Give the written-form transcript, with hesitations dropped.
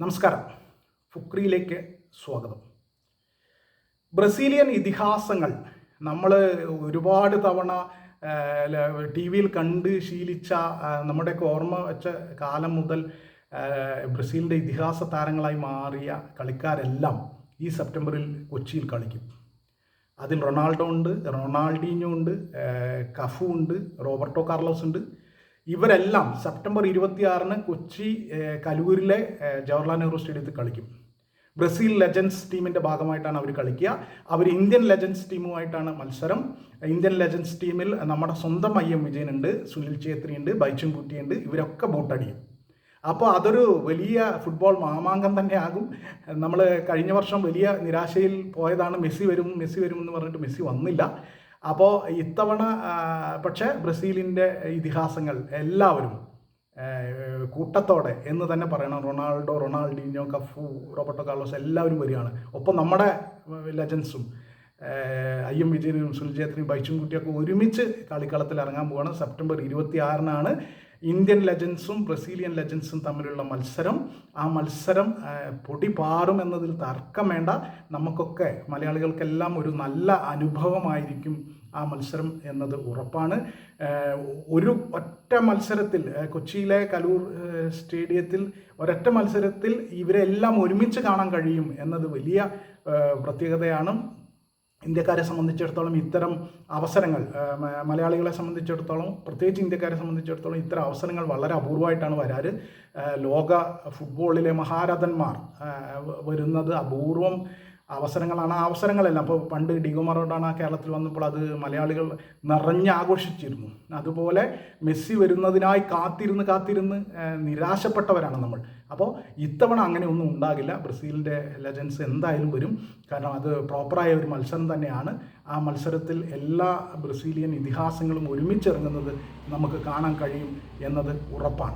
നമസ്കാരം. ഫുക്രിയിലേക്ക് സ്വാഗതം. ബ്രസീലിയൻ ഇതിഹാസങ്ങൾ നമ്മൾ ഒരുപാട് തവണ ടി വിയിൽ കണ്ട് ശീലിച്ച നമ്മുടെയൊക്കെ ഓർമ്മ വെച്ച കാലം മുതൽ ബ്രസീലിൻ്റെ ഇതിഹാസ താരങ്ങളായി മാറിയ കളിക്കാരെല്ലാം ഈ സെപ്റ്റംബറിൽ കൊച്ചിയിൽ കളിക്കും. അതിൽ റൊണാൾഡോ ഉണ്ട്, റൊണാൾഡീഞ്ഞോ ഉണ്ട്, കഫു ഉണ്ട്, റോബർട്ടോ കാർലോസ് ഉണ്ട്. ഇവരെല്ലാം സെപ്റ്റംബർ 26 കൊച്ചി കലൂരിലെ ജവഹർലാൽ നെഹ്റു സ്റ്റേഡിയത്തിൽ കളിക്കും. ബ്രസീൽ ലെജൻഡ്സ് ടീമിൻ്റെ ഭാഗമായിട്ടാണ് അവർ കളിക്കുക. അവർ ഇന്ത്യൻ ലെജൻഡ്സ് ടീമുമായിട്ടാണ് മത്സരം. ഇന്ത്യൻ ലെജൻഡ്സ് ടീമിൽ നമ്മുടെ സ്വന്തം IM വിജയനുണ്ട്, സുനിൽ ഛേത്രി ഉണ്ട്, ബൈച്ചും കുട്ടിയുണ്ട്. ഇവരൊക്കെ ബോട്ടടിയും. അപ്പോൾ അതൊരു വലിയ ഫുട്ബോൾ മാമാങ്കം തന്നെ ആകും. നമ്മൾ കഴിഞ്ഞ വർഷം വലിയ നിരാശയിൽ പോയതാണ്. മെസ്സി വരും എന്ന് പറഞ്ഞിട്ട് മെസ്സി വന്നില്ല. അപ്പോൾ ഇത്തവണ പക്ഷേ ബ്രസീലിൻ്റെ ഇതിഹാസങ്ങൾ എല്ലാവരും കൂട്ടത്തോടെ എന്ന് തന്നെ പറയണം. Ronaldo, Ronaldinho, Cafu, Roberto Carlos എല്ലാവരും വരികയാണ്. ഒപ്പം നമ്മുടെ ലെജൻസും IM വിജയനും സുനിൽ ഛേത്രിയും ബൈച്ചും കുട്ടിയൊക്കെ ഒരുമിച്ച് കളിക്കളത്തിൽ ഇറങ്ങാൻ പോവുകയാണ്. സെപ്റ്റംബർ 26 ഇന്ത്യൻ ലെജൻസും ബ്രസീലിയൻ ലെജൻസും തമ്മിലുള്ള മത്സരം. ആ മത്സരം പൊടി പാറും എന്നതിൽ തർക്കം വേണ്ട. നമുക്കൊക്കെ മലയാളികൾക്കെല്ലാം ഒരു നല്ല അനുഭവമായിരിക്കും ആ മത്സരം എന്നത് ഉറപ്പാണ്. ഒരു ഒറ്റ മത്സരത്തിൽ കൊച്ചിയിലെ കലൂർ സ്റ്റേഡിയത്തിൽ ഒരൊറ്റ മത്സരത്തിൽ ഇവരെല്ലാം ഒരുമിച്ച് കാണാൻ കഴിയും എന്നത് വലിയ പ്രത്യേകതയാണ്. ഇന്ത്യക്കാരെ സംബന്ധിച്ചിടത്തോളം ഇത്തരം അവസരങ്ങൾ, മലയാളികളെ സംബന്ധിച്ചിടത്തോളം പ്രത്യേകിച്ച് ഇന്ത്യക്കാരെ സംബന്ധിച്ചിടത്തോളം ഇത്തരം അവസരങ്ങൾ വളരെ അപൂർവമായിട്ടാണ് വരാറ്. ലോക ഫുട്ബോളിലെ മഹാരഥന്മാർ വരുന്നത് അപൂർവം അവസരങ്ങളാണ്. ആ അവസരങ്ങളെല്ലാം ഇപ്പോൾ പണ്ട് ഡിഗോ മറഡോണ കേരളത്തിൽ വന്നപ്പോൾ അത് മലയാളികൾ നിറഞ്ഞാഘോഷിച്ചിരുന്നു. അതുപോലെ മെസ്സി വരുന്നതിനായി കാത്തിരുന്ന് നിരാശപ്പെട്ടവരാണ് നമ്മൾ. അപ്പോൾ ഇത്തവണ അങ്ങനെ ഒന്നും ഉണ്ടാകില്ല. ബ്രസീലിൻ്റെ ലെജൻസ് എന്തായാലും വരും. കാരണം അത് പ്രോപ്പറായ ഒരു മത്സരം തന്നെയാണ്. ആ മത്സരത്തിൽ എല്ലാ ബ്രസീലിയൻ ഇതിഹാസങ്ങളും ഒരുമിച്ചിറങ്ങുന്നത് നമുക്ക് കാണാൻ കഴിയും എന്നത് ഉറപ്പാണ്.